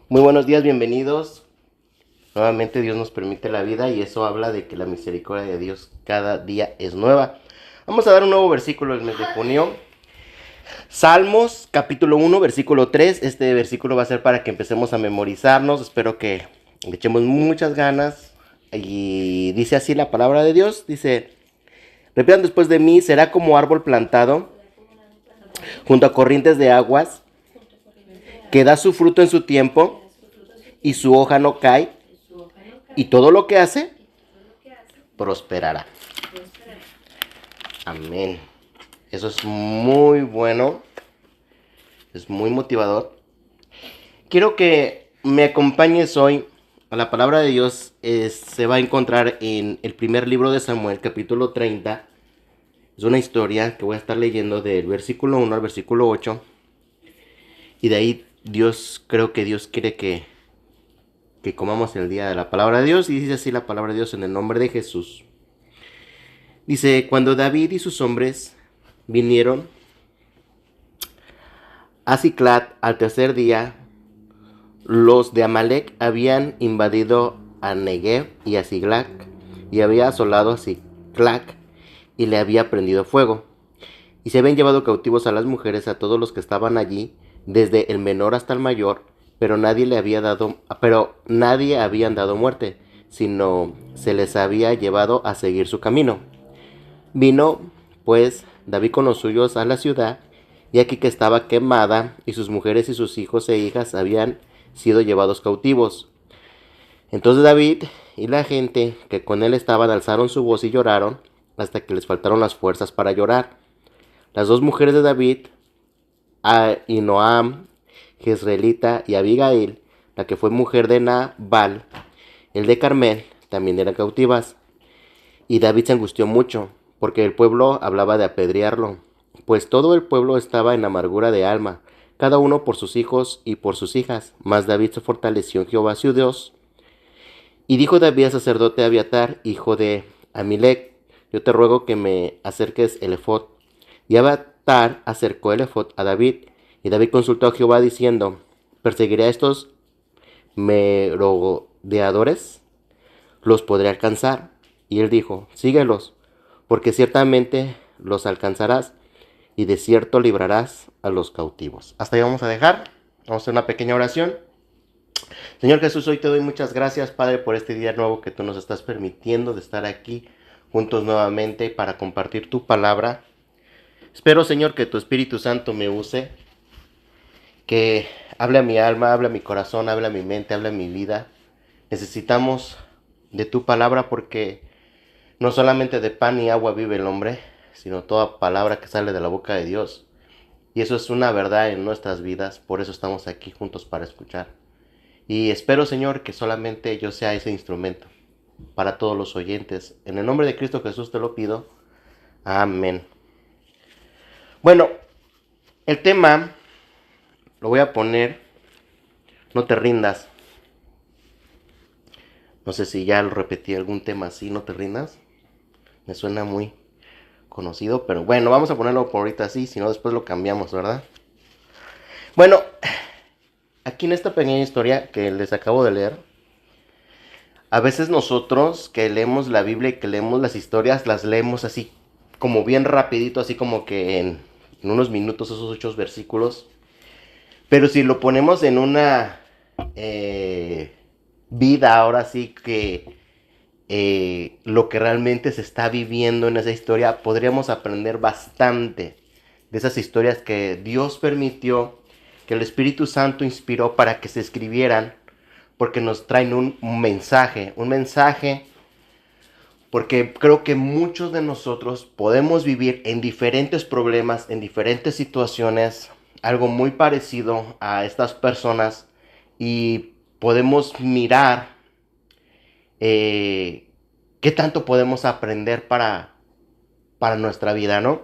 Muy buenos días, bienvenidos. Nuevamente Dios nos permite la vida y eso habla de que la misericordia de Dios cada día es nueva. Vamos a dar un nuevo versículo del mes de junio. Salmos capítulo 1, versículo 3. Este versículo va a ser para que empecemos a memorizarnos. Espero que le echemos muchas ganas. Y dice así la palabra de Dios. Dice, repitan después de mí, será como árbol plantado junto a corrientes de aguas, que da su fruto en su tiempo y su hoja no cae, y todo lo que hace prosperará. Amén. Eso es muy bueno, es muy motivador. Quiero que me acompañes hoy a la palabra de Dios. Se va a encontrar en el primer libro de Samuel, capítulo 30. Es una historia que voy a estar leyendo del versículo 1 al versículo 8. Y de ahí creo que Dios quiere que comamos el día de la palabra de Dios. Y dice así la palabra de Dios en el nombre de Jesús. Dice, cuando David y sus hombres vinieron a Ziclag al tercer día, los de Amalec habían invadido a Negev y a Ziklag, y había asolado a Ziklag y le había prendido fuego. Y se habían llevado cautivos a las mujeres, a todos los que estaban allí, desde el menor hasta el mayor, pero nadie habían dado muerte, sino se les había llevado a seguir su camino. Vino, pues, David con los suyos a la ciudad, y aquí que estaba quemada, y sus mujeres y sus hijos e hijas habían sido llevados cautivos. Entonces David y la gente que con él estaban alzaron su voz y lloraron, hasta que les faltaron las fuerzas para llorar. Las dos mujeres de David, Ahinoam, Jezreelita, y Abigail, la que fue mujer de Nabal, el de Carmel, también eran cautivas. Y David se angustió mucho, porque el pueblo hablaba de apedrearlo, pues todo el pueblo estaba en amargura de alma, cada uno por sus hijos y por sus hijas. Mas David se fortaleció en Jehová su Dios. Y dijo David al sacerdote Abiatar, hijo de Amilec, yo te ruego que me acerques el efod. Y Abiatar acercó el efod a David, y David consultó a Jehová diciendo, ¿perseguiré a estos merodeadores? ¿Los podré alcanzar? Y él dijo, síguelos, porque ciertamente los alcanzarás, y de cierto librarás a los cautivos. Hasta ahí vamos a dejar. Vamos a hacer una pequeña oración. Señor Jesús, hoy te doy muchas gracias, Padre, por este día nuevo que tú nos estás permitiendo de estar aquí juntos nuevamente para compartir tu palabra. Espero, Señor, que tu Espíritu Santo me use, que hable a mi alma, hable a mi corazón, hable a mi mente, hable a mi vida. Necesitamos de tu palabra porque no solamente de pan y agua vive el hombre, sino toda palabra que sale de la boca de Dios. Y eso es una verdad en nuestras vidas, por eso estamos aquí juntos para escuchar. Y espero, Señor, que solamente yo sea ese instrumento para todos los oyentes. En el nombre de Cristo Jesús te lo pido. Amén. Bueno, el tema lo voy a poner, no te rindas. No sé si ya lo repetí algún tema así, no te rindas. Me suena muy conocido, pero bueno, vamos a ponerlo por ahorita así, si no después lo cambiamos, ¿verdad? Bueno, aquí en esta pequeña historia que les acabo de leer, a veces nosotros que leemos la Biblia y que leemos las historias, las leemos así como bien rapidito, así como que en unos minutos esos 8 versículos. Pero si lo ponemos en una vida, ahora sí que lo que realmente se está viviendo en esa historia, podríamos aprender bastante de esas historias que Dios permitió, que el Espíritu Santo inspiró para que se escribieran, porque nos traen un mensaje, porque creo que muchos de nosotros podemos vivir en diferentes problemas, en diferentes situaciones, algo muy parecido a estas personas, y podemos mirar qué tanto podemos aprender para nuestra vida, ¿no?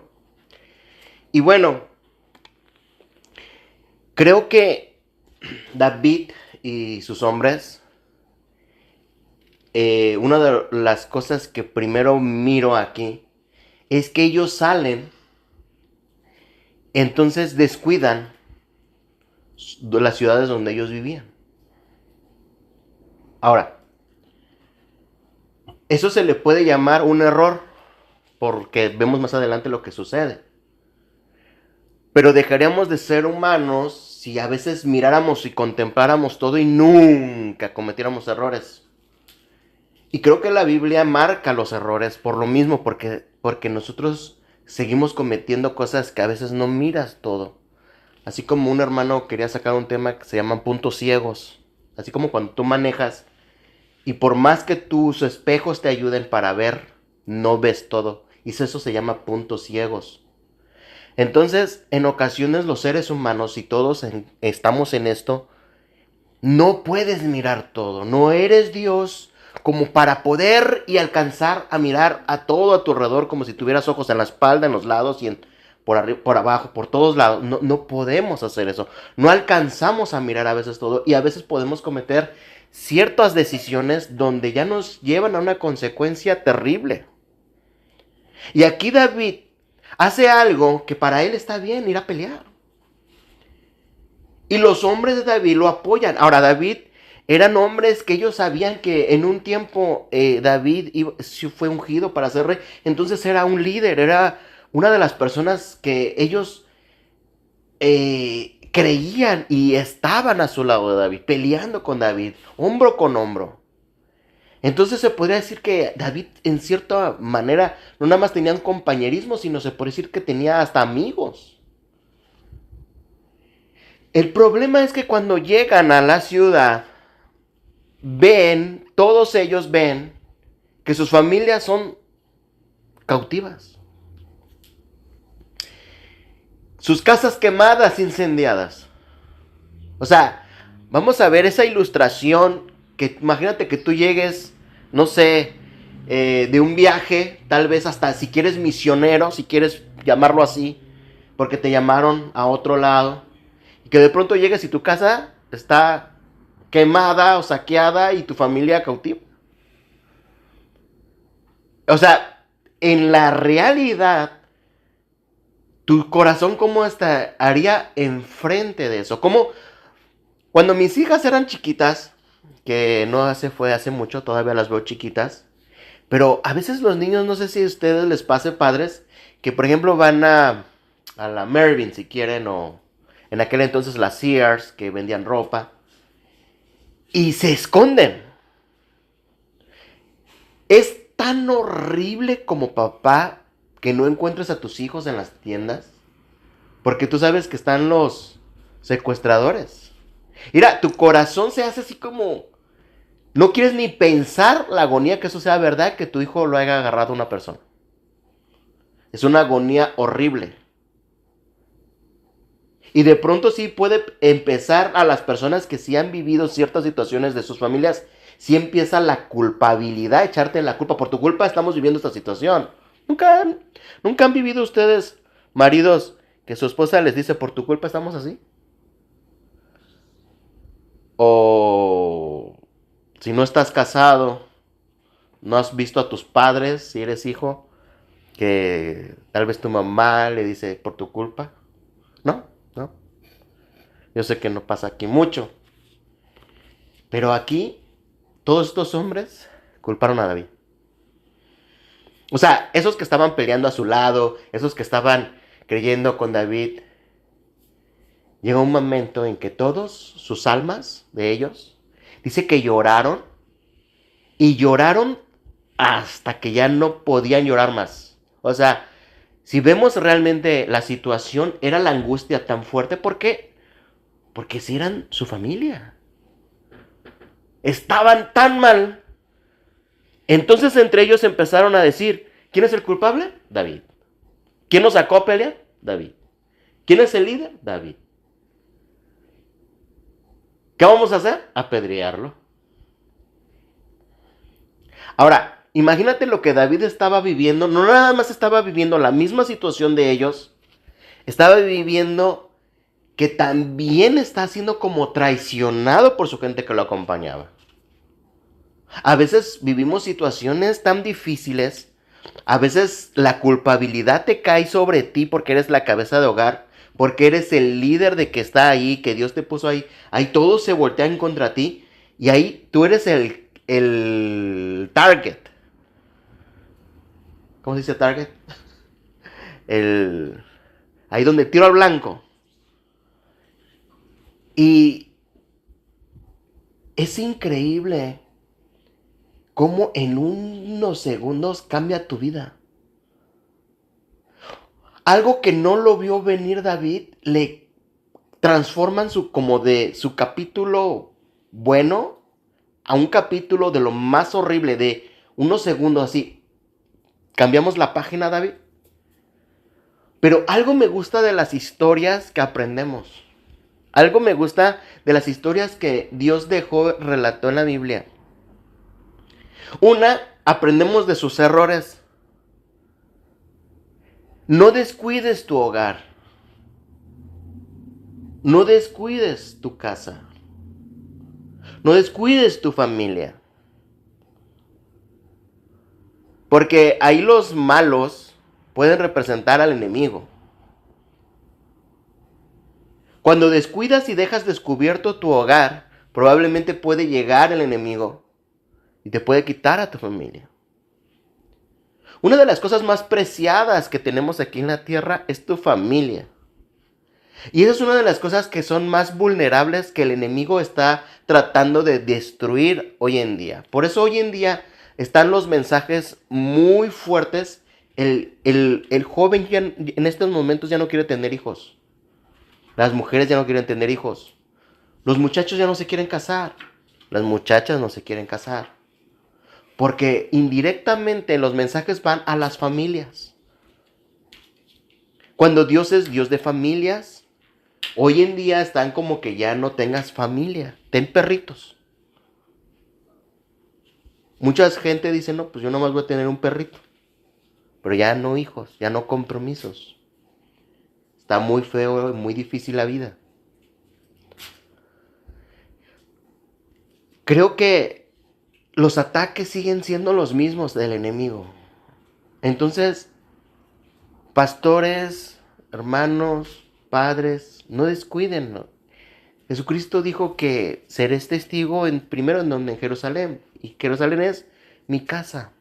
Y bueno, creo que David y sus hombres, una de las cosas que primero miro aquí es que ellos salen, entonces descuidan las ciudades donde ellos vivían. Ahora, eso se le puede llamar un error, porque vemos más adelante lo que sucede. Pero dejaríamos de ser humanos si a veces miráramos y contempláramos todo y nunca cometiéramos errores. Y creo que la Biblia marca los errores por lo mismo, porque nosotros seguimos cometiendo cosas que a veces no miras todo. Así como un hermano quería sacar un tema que se llaman puntos ciegos. Así como cuando tú manejas y por más que tus espejos te ayuden para ver, no ves todo. Y eso se llama puntos ciegos. Entonces, en ocasiones los seres humanos, y todos estamos en esto, no puedes mirar todo. No eres Dios como para poder y alcanzar a mirar a todo a tu alrededor como si tuvieras ojos en la espalda, en los lados y por arriba, por abajo, por todos lados. No, no podemos hacer eso. No alcanzamos a mirar a veces todo y a veces podemos cometer ciertas decisiones donde ya nos llevan a una consecuencia terrible. Y aquí David hace algo que para él está bien, ir a pelear. Y los hombres de David lo apoyan. Ahora, David eran hombres que ellos sabían que en un tiempo David fue ungido para ser rey. Entonces era un líder, era una de las personas que ellos creían y estaban a su lado de David, peleando con David, hombro con hombro. Entonces se podría decir que David en cierta manera no nada más tenía un compañerismo, sino se podría decir que tenía hasta amigos. El problema es que cuando llegan a la ciudad, todos ellos ven que sus familias son cautivas. Sus casas quemadas, incendiadas. O sea, vamos a ver esa ilustración que imagínate que tú llegues, no sé, de un viaje, tal vez hasta si quieres misionero, si quieres llamarlo así, porque te llamaron a otro lado, y que de pronto llegues y tu casa está quemada o saqueada y tu familia cautiva. O sea, en la realidad, tu corazón cómo estaría enfrente de eso. Como cuando mis hijas eran chiquitas, que no fue hace mucho, todavía las veo chiquitas, pero a veces los niños, no sé si a ustedes les pase, padres, que por ejemplo van a la Mervyn si quieren, o en aquel entonces las Sears, que vendían ropa, y se esconden. Es tan horrible como papá que no encuentres a tus hijos en las tiendas, porque tú sabes que están los secuestradores. Mira, tu corazón se hace así como... No quieres ni pensar la agonía que eso sea verdad, que tu hijo lo haya agarrado una persona. Es una agonía horrible. Y de pronto sí puede empezar a las personas que sí han vivido ciertas situaciones de sus familias, sí empieza la culpabilidad, echarte la culpa. Por tu culpa estamos viviendo esta situación. ¿Nunca han vivido ustedes, maridos, que su esposa les dice, por tu culpa estamos así? O si no estás casado, no has visto a tus padres, si eres hijo, que tal vez tu mamá le dice, por tu culpa. No. Yo sé que no pasa aquí mucho. Pero aquí, todos estos hombres culparon a David. O sea, esos que estaban peleando a su lado, esos que estaban creyendo con David, llegó un momento en que todos sus almas de ellos, dice que lloraron, y lloraron hasta que ya no podían llorar más. O sea, si vemos realmente la situación, era la angustia tan fuerte. ¿Por qué? Porque si eran su familia. Estaban tan mal. Entonces entre ellos empezaron a decir, ¿quién es el culpable? David. ¿Quién nos sacó a pelear? David. ¿Quién es el líder? David. ¿Qué vamos a hacer? Apedrearlo. Ahora, imagínate lo que David estaba viviendo. No nada más estaba viviendo la misma situación de ellos. Estaba viviendo que también está siendo como traicionado por su gente que lo acompañaba. A veces vivimos situaciones tan difíciles. A veces la culpabilidad te cae sobre ti porque eres la cabeza de hogar, porque eres el líder de que está ahí, que Dios te puso ahí. Ahí todos se voltean contra ti y ahí tú eres el el target. ¿Cómo se dice target? Ahí donde tiro al blanco. Y es increíble cómo en unos segundos cambia tu vida. Algo que no lo vio venir David, le transforman como de su capítulo bueno a un capítulo de lo más horrible, de unos segundos así. Cambiamos la página, David. Pero algo me gusta de las historias que aprendemos. Algo me gusta de las historias que Dios relató en la Biblia. Una, aprendemos de sus errores. No descuides tu hogar. No descuides tu casa. No descuides tu familia. Porque ahí los malos pueden representar al enemigo. Cuando descuidas y dejas descubierto tu hogar, probablemente puede llegar el enemigo y te puede quitar a tu familia. Una de las cosas más preciadas que tenemos aquí en la tierra es tu familia. Y esa es una de las cosas que son más vulnerables que el enemigo está tratando de destruir hoy en día. Por eso hoy en día están los mensajes muy fuertes. El joven ya, en estos momentos ya no quiere tener hijos. Las mujeres ya no quieren tener hijos. Los muchachos ya no se quieren casar. Las muchachas no se quieren casar. Porque indirectamente los mensajes van a las familias. Cuando Dios es Dios de familias, hoy en día están como que ya no tengas familia. Ten perritos. Mucha gente dice, no, pues yo nomás voy a tener un perrito. Pero ya no hijos, ya no compromisos. Está muy feo y muy difícil la vida. Creo que los ataques siguen siendo los mismos del enemigo. Entonces, pastores, hermanos, padres, no descuiden, ¿no? Jesucristo dijo que seréis testigo primero en Jerusalén. Y Jerusalén es mi casa.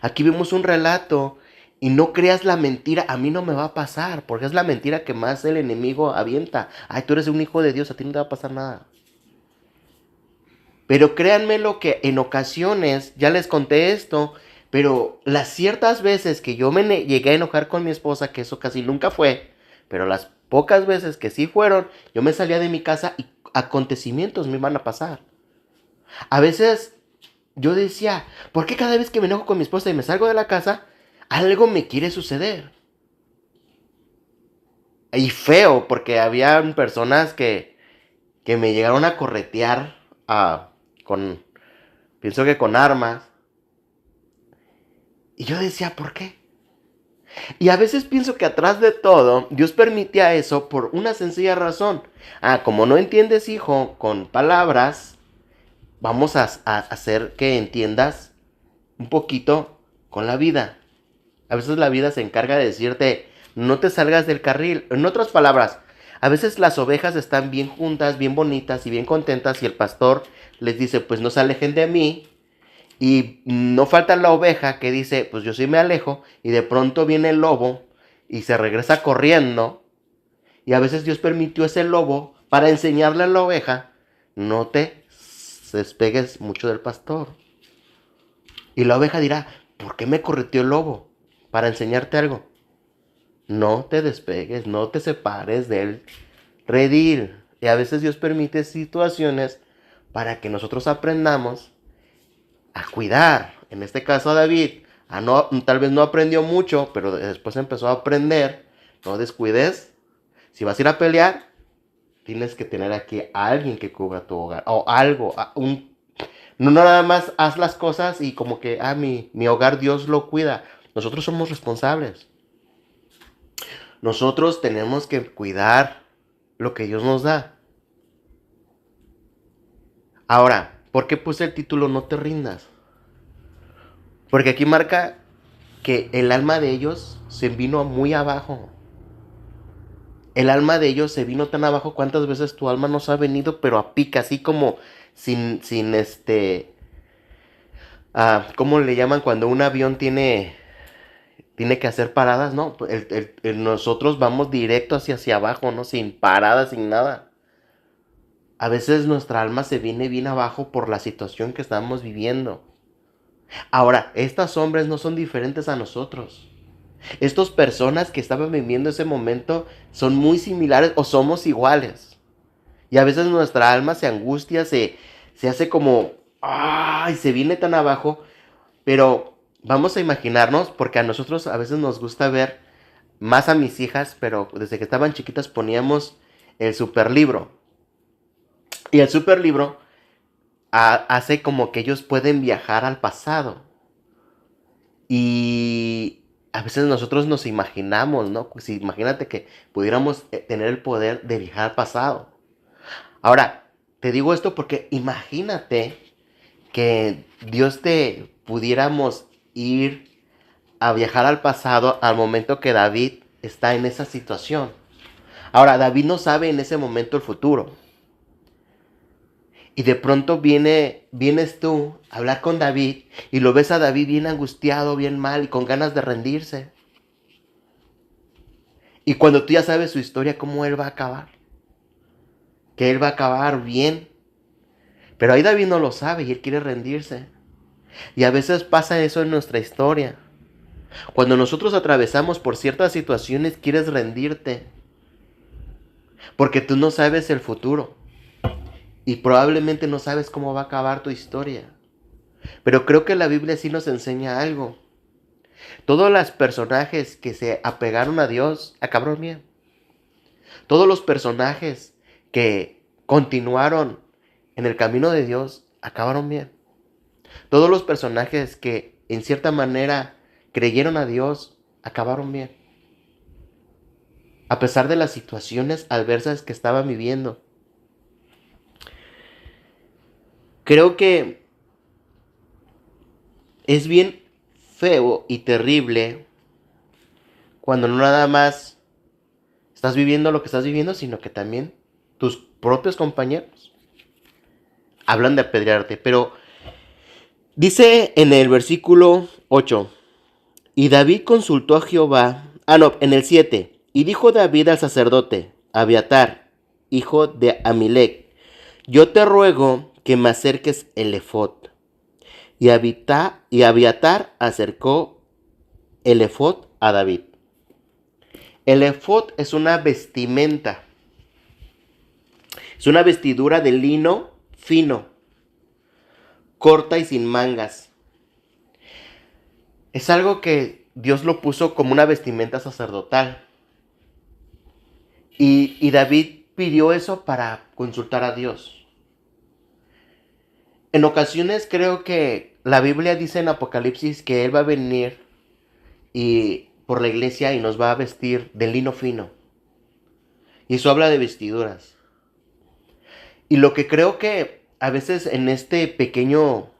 Aquí vemos un relato y no creas la mentira. A mí no me va a pasar, porque es la mentira que más el enemigo avienta. Ay, tú eres un hijo de Dios, a ti no te va a pasar nada. Pero créanme lo que en ocasiones, ya les conté esto, pero las ciertas veces que yo me llegué a enojar con mi esposa, que eso casi nunca fue, pero las pocas veces que sí fueron, yo me salía de mi casa y acontecimientos me iban a pasar. A veces yo decía, ¿por qué cada vez que me enojo con mi esposa y me salgo de la casa, algo me quiere suceder? Y feo, porque había personas que me llegaron a corretear pienso que con armas. Y yo decía, ¿por qué? Y a veces pienso que atrás de todo, Dios permitía eso por una sencilla razón. Como no entiendes, hijo, con palabras, vamos a hacer que entiendas un poquito con la vida. A veces la vida se encarga de decirte, no te salgas del carril. En otras palabras, a veces las ovejas están bien juntas, bien bonitas y bien contentas y el pastor les dice, pues no se alejen de mí. Y no falta la oveja que dice, pues yo sí me alejo, y de pronto viene el lobo y se regresa corriendo. Y a veces Dios permitió ese lobo para enseñarle a la oveja, no te despegues mucho del pastor. Y la oveja dirá, ¿por qué me correteó el lobo? Para enseñarte algo. No te despegues, no te separes del redil. Y a veces Dios permite situaciones para que nosotros aprendamos a cuidar. En este caso a David, tal vez no aprendió mucho, pero después empezó a aprender. No descuides. Si vas a ir a pelear, tienes que tener aquí a alguien que cubra tu hogar. O algo, no nada más haz las cosas y como que, mi hogar Dios lo cuida. Nosotros somos responsables. Nosotros tenemos que cuidar lo que Dios nos da. Ahora, ¿por qué puse el título No te rindas? Porque aquí marca que el alma de ellos se vino muy abajo. El alma de ellos se vino tan abajo. ¿Cuántas veces tu alma nos ha venido, pero a pica, así como sin ¿cómo le llaman cuando un avión tiene que hacer paradas? No, nosotros vamos directo hacia abajo, ¿no? Sin paradas, sin nada. A veces nuestra alma se viene bien abajo por la situación que estamos viviendo. Ahora, estos hombres no son diferentes a nosotros. Estas personas que estaban viviendo ese momento son muy similares o somos iguales. Y a veces nuestra alma se angustia, se hace como, ¡ay! Se viene tan abajo. Pero vamos a imaginarnos, porque a nosotros a veces nos gusta ver, más a mis hijas, pero desde que estaban chiquitas poníamos el superlibro. Y el superlibro hace como que ellos pueden viajar al pasado. Y a veces nosotros nos imaginamos, ¿no? Pues imagínate que pudiéramos tener el poder de viajar al pasado. Ahora, te digo esto porque imagínate que Dios te pudiéramos ir a viajar al pasado al momento que David está en esa situación. Ahora, David no sabe en ese momento el futuro. Y de pronto vienes tú a hablar con David y lo ves a David bien angustiado, bien mal y con ganas de rendirse. Y cuando tú ya sabes su historia, cómo él va a acabar. Que él va a acabar bien. Pero ahí David no lo sabe y él quiere rendirse. Y a veces pasa eso en nuestra historia. Cuando nosotros atravesamos por ciertas situaciones, quieres rendirte. Porque tú no sabes el futuro. Y probablemente no sabes cómo va a acabar tu historia. Pero creo que la Biblia sí nos enseña algo. Todos los personajes que se apegaron a Dios acabaron bien. Todos los personajes que continuaron en el camino de Dios acabaron bien. Todos los personajes que en cierta manera creyeron a Dios acabaron bien. A pesar de las situaciones adversas que estaban viviendo. Creo que es bien feo y terrible cuando no nada más estás viviendo lo que estás viviendo, sino que también tus propios compañeros hablan de apedrearte. Pero dice en el versículo 8, y David consultó a Jehová, en el 7, y dijo David al sacerdote, Abiatar, hijo de Amilec, yo te ruego que me acerques el efod. Y Abiatar acercó el efod a David. El efod es una vestimenta. Es una vestidura de lino fino, corta y sin mangas. Es algo que Dios lo puso como una vestimenta sacerdotal. Y David pidió eso para consultar a Dios. En ocasiones creo que la Biblia dice en Apocalipsis que Él va a venir por la iglesia y nos va a vestir de lino fino. Y eso habla de vestiduras. Y lo que creo que a veces en este pequeño,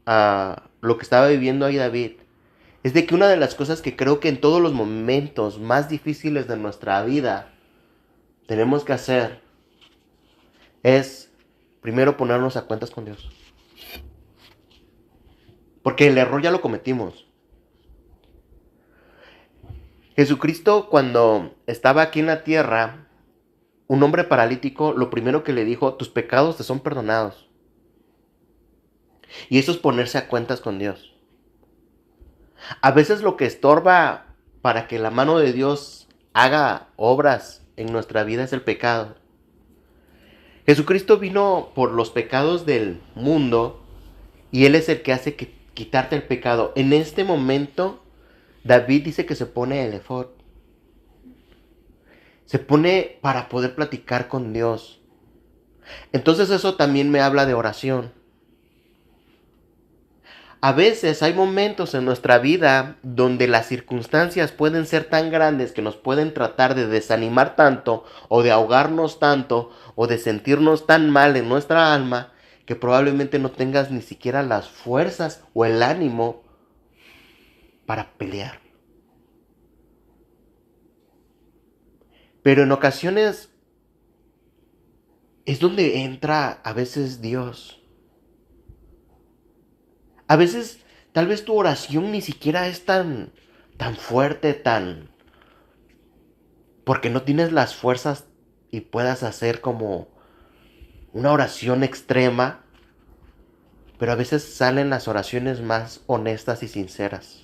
lo que estaba viviendo ahí David, es de que una de las cosas que creo que en todos los momentos más difíciles de nuestra vida tenemos que hacer es primero ponernos a cuentas con Dios. Porque el error ya lo cometimos. Jesucristo, cuando estaba aquí en la tierra, un hombre paralítico, lo primero que le dijo, tus pecados te son perdonados. Y eso es ponerse a cuentas con Dios. A veces lo que estorba para que la mano de Dios haga obras en nuestra vida es el pecado. Jesucristo vino por los pecados del mundo y Él es el que hace quitarte el pecado. En este momento, David dice que se pone el efod. Se pone para poder platicar con Dios. Entonces eso también me habla de oración. A veces hay momentos en nuestra vida donde las circunstancias pueden ser tan grandes que nos pueden tratar de desanimar tanto o de ahogarnos tanto o de sentirnos tan mal en nuestra alma que probablemente no tengas ni siquiera las fuerzas o el ánimo para pelear. Pero en ocasiones es donde entra a veces Dios. A veces tal vez tu oración ni siquiera es tan fuerte, porque no tienes las fuerzas y puedas hacer como una oración extrema, pero a veces salen las oraciones más honestas y sinceras.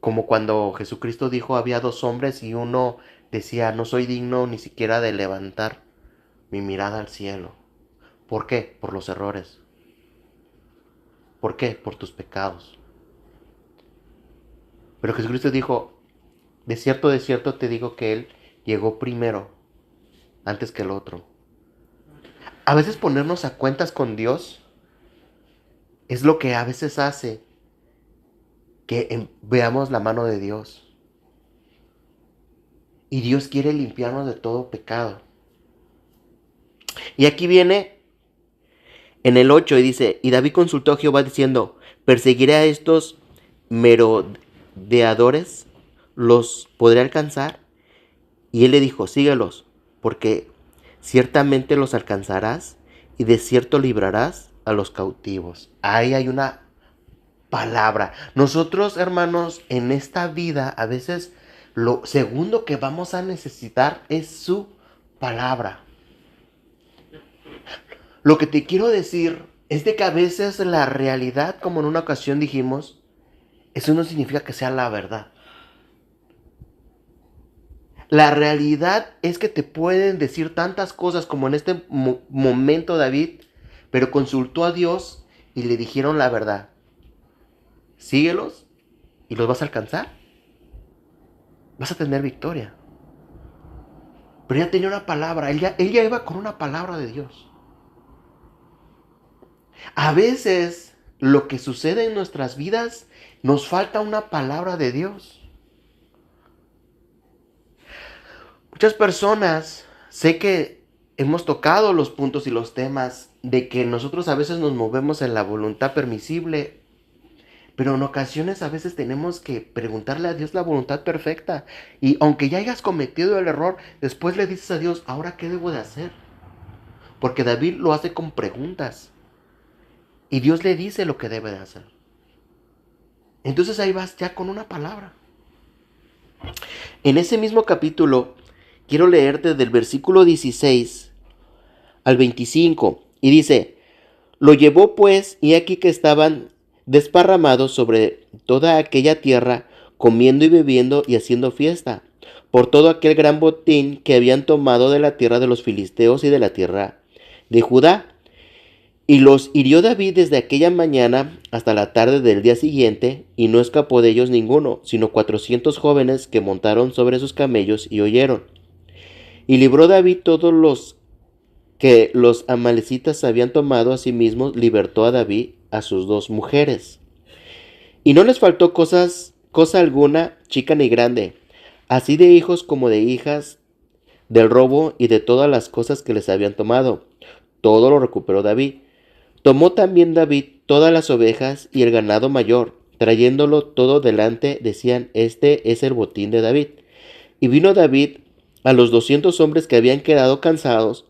Como cuando Jesucristo dijo había dos hombres y uno decía no soy digno ni siquiera de levantar mi mirada al cielo. ¿Por qué? Por los errores. ¿Por qué? Por tus pecados. Pero Jesucristo dijo, de cierto te digo que Él llegó primero, antes que el otro. A veces ponernos a cuentas con Dios es lo que a veces hace que veamos la mano de Dios. Y Dios quiere limpiarnos de todo pecado. Y aquí viene en el 8 y dice, y David consultó a Jehová diciendo, ¿perseguiré a estos merodeadores? ¿Los podré alcanzar? Y él le dijo, síguelos, porque ciertamente los alcanzarás y de cierto librarás a los cautivos. Ahí hay una palabra. Nosotros, hermanos, en esta vida a veces lo segundo que vamos a necesitar es su palabra. Lo que te quiero decir es de que a veces la realidad, como en una ocasión dijimos, eso no significa que sea la verdad. La realidad es que te pueden decir tantas cosas como en este momento David, pero consultó a Dios y le dijeron la verdad. Síguelos y los vas a alcanzar. Vas a tener victoria. Pero ya tenía una palabra, él ya iba con una palabra de Dios. A veces lo que sucede en nuestras vidas nos falta una palabra de Dios. Muchas personas, sé que hemos tocado los puntos y los temas de que nosotros a veces nos movemos en la voluntad permisible, pero en ocasiones a veces tenemos que preguntarle a Dios la voluntad perfecta. Y aunque ya hayas cometido el error, después le dices a Dios, ¿ahora qué debo de hacer? Porque David lo hace con preguntas. Y Dios le dice lo que debe de hacer. Entonces ahí vas ya con una palabra. En ese mismo capítulo, quiero leerte del versículo 16 al 25. Y dice, lo llevó pues, y aquí que estaban desparramados sobre toda aquella tierra, comiendo y bebiendo y haciendo fiesta, por todo aquel gran botín que habían tomado de la tierra de los filisteos y de la tierra de Judá. Y los hirió David desde aquella mañana hasta la tarde del día siguiente, y no escapó de ellos ninguno, sino 400 jóvenes que montaron sobre sus camellos y huyeron. Y libró David todos los que los amalecitas habían tomado a sí mismos, libertó a David a sus dos mujeres. Y no les faltó cosa alguna, chica ni grande, así de hijos como de hijas, del robo y de todas las cosas que les habían tomado. Todo lo recuperó David. Tomó también David todas las ovejas y el ganado mayor, trayéndolo todo delante, decían, este es el botín de David. Y vino David a los 200 hombres que habían quedado cansados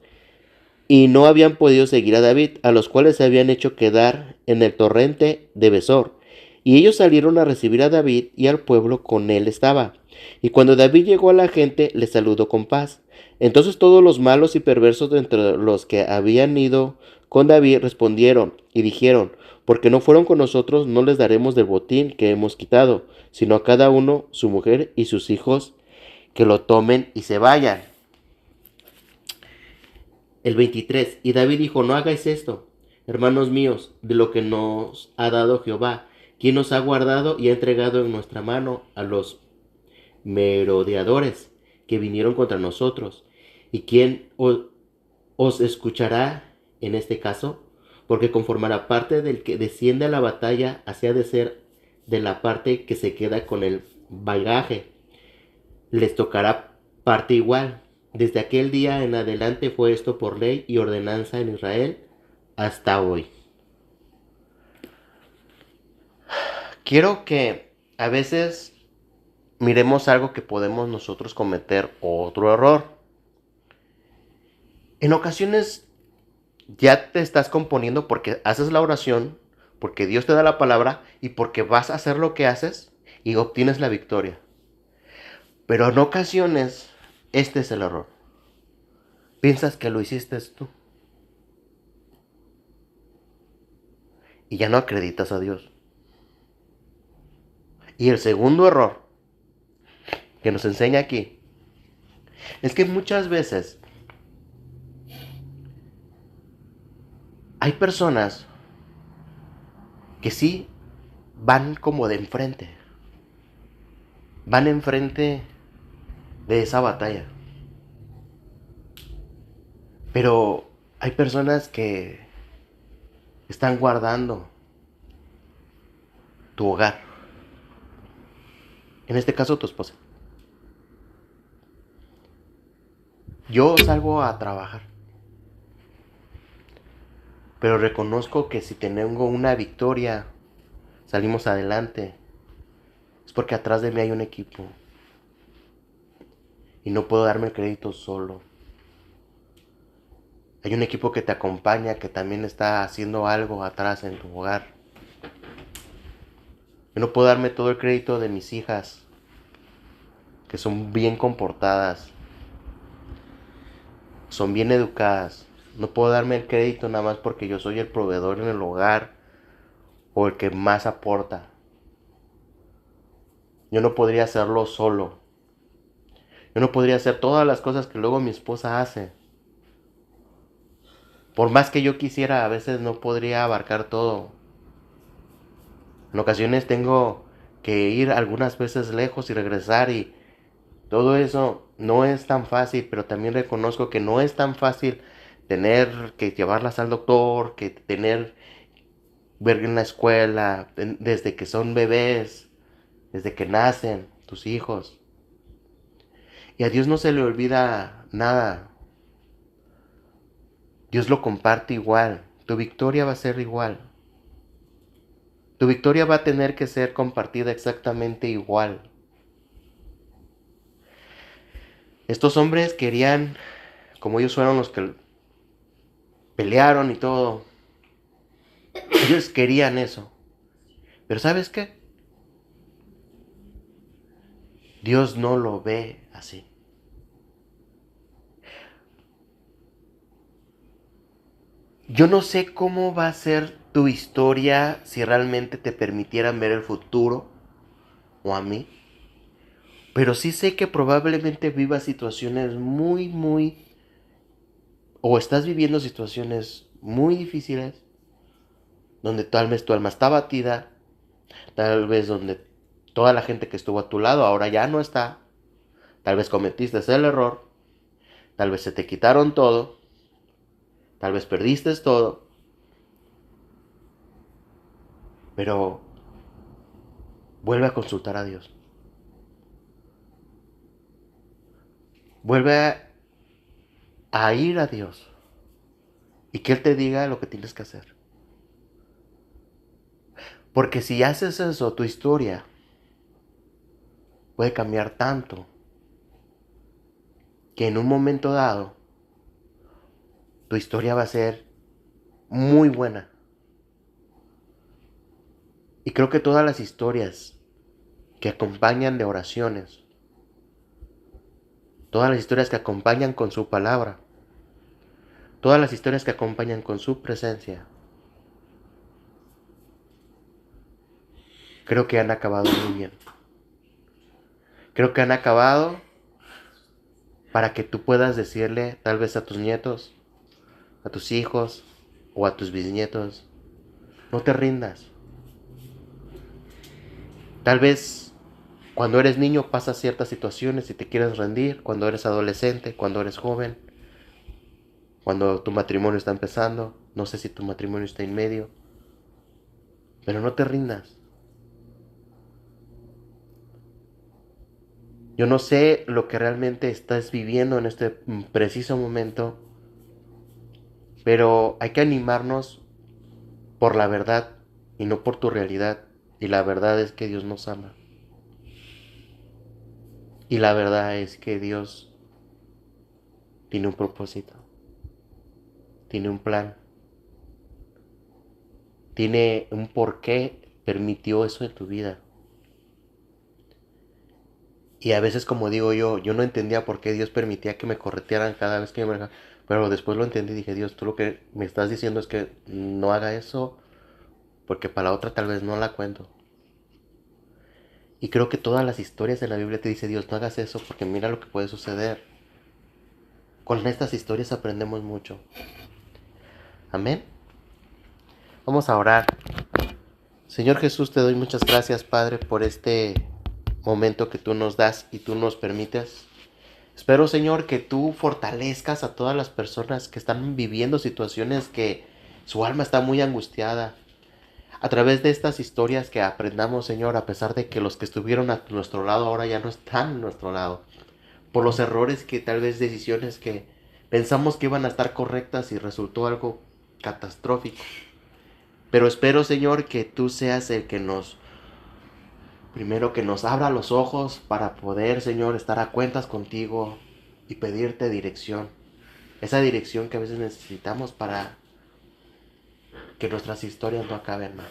y no habían podido seguir a David, a los cuales se habían hecho quedar en el torrente de Besor. Y ellos salieron a recibir a David, y al pueblo con él estaba. Y cuando David llegó a la gente, le saludó con paz. Entonces todos los malos y perversos de entre los que habían ido con David respondieron y dijeron, porque no fueron con nosotros, no les daremos del botín que hemos quitado, sino a cada uno su mujer y sus hijos, que lo tomen y se vayan. El 23. Y David dijo, no hagáis esto, hermanos míos, de lo que nos ha dado Jehová, quien nos ha guardado y ha entregado en nuestra mano a los merodeadores que vinieron contra nosotros. ¿Y quién os escuchará en este caso? Porque conforme a la parte del que desciende a la batalla, así ha de ser de la parte que se queda con el bagaje. Les tocará parte igual. Desde aquel día en adelante fue esto por ley y ordenanza en Israel hasta hoy. Quiero que a veces miremos algo que podemos nosotros cometer otro error. En ocasiones ya te estás componiendo porque haces la oración, porque Dios te da la palabra y porque vas a hacer lo que haces y obtienes la victoria. Pero en ocasiones este es el error. Piensas que lo hiciste tú y ya no acreditas a Dios. Y el segundo error que nos enseña aquí es que muchas veces hay personas que sí van como de enfrente, van enfrente de esa batalla. Pero hay personas que están guardando tu hogar. En este caso, tu esposa. Yo salgo a trabajar, pero reconozco que si tengo una victoria, salimos adelante, es porque atrás de mí hay un equipo. Y no puedo darme el crédito solo. Hay un equipo que te acompaña, que también está haciendo algo atrás en tu hogar. Yo no puedo darme todo el crédito de mis hijas, que son bien comportadas, son bien educadas. No puedo darme el crédito nada más porque yo soy el proveedor en el hogar o el que más aporta. Yo no podría hacerlo solo. Yo no podría hacer todas las cosas que luego mi esposa hace. Por más que yo quisiera, a veces no podría abarcar todo. En ocasiones tengo que ir algunas veces lejos y regresar y todo eso no es tan fácil, pero también reconozco que no es tan fácil tener que llevarlas al doctor, que tener ver en la escuela, desde que son bebés, desde que nacen tus hijos. Y a Dios no se le olvida nada. Dios lo comparte igual. Tu victoria va a ser igual. Tu victoria va a tener que ser compartida exactamente igual. Estos hombres querían, como ellos fueron los que pelearon y todo, ellos querían eso. Pero ¿sabes qué? Dios no lo ve así. Yo no sé cómo va a ser tu historia si realmente te permitieran ver el futuro o a mí. Pero sí sé que probablemente vivas situaciones o estás viviendo situaciones muy difíciles, donde tal vez tu alma está batida, tal vez donde toda la gente que estuvo a tu lado ahora ya no está, tal vez cometiste el error, tal vez se te quitaron todo, tal vez perdiste todo, pero vuelve a consultar a Dios. Vuelve a ir a Dios y que Él te diga lo que tienes que hacer. Porque si haces eso, tu historia puede cambiar tanto que en un momento dado tu historia va a ser muy buena. Y creo que todas las historias que acompañan de oraciones, todas las historias que acompañan con su palabra, todas las historias que acompañan con su presencia, creo que han acabado muy bien. Creo que han acabado para que tú puedas decirle tal vez a tus nietos, a tus hijos o a tus bisnietos, no te rindas. Tal vez cuando eres niño pasas ciertas situaciones y te quieres rendir, cuando eres adolescente, cuando eres joven, cuando tu matrimonio está empezando, no sé si tu matrimonio está en medio, pero no te rindas. Yo no sé lo que realmente estás viviendo en este preciso momento, pero hay que animarnos por la verdad y no por tu realidad. Y la verdad es que Dios nos ama. Y la verdad es que Dios tiene un propósito, tiene un plan, tiene un por qué permitió eso en tu vida. Y a veces, como digo yo no entendía por qué Dios permitía que me corretearan cada vez que me... Pero después lo entendí y dije, Dios, tú lo que me estás diciendo es que no haga eso porque para la otra tal vez no la cuento. Y creo que todas las historias de la Biblia te dice, Dios, no hagas eso porque mira lo que puede suceder. Con estas historias aprendemos mucho. Amén. Vamos a orar. Señor Jesús, te doy muchas gracias, Padre, por este momento que tú nos das y tú nos permites. Espero, Señor, que tú fortalezcas a todas las personas que están viviendo situaciones que su alma está muy angustiada. A través de estas historias que aprendamos, Señor, a pesar de que los que estuvieron a nuestro lado ahora ya no están a nuestro lado. Por los errores que tal vez decisiones que pensamos que iban a estar correctas y resultó algo catastrófico. Pero espero, Señor, que tú seas el que primero que nos abra los ojos para poder, Señor, estar a cuentas contigo y pedirte dirección. Esa dirección que a veces necesitamos para que nuestras historias no acaben mal.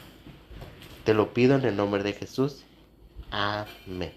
Te lo pido en el nombre de Jesús. Amén.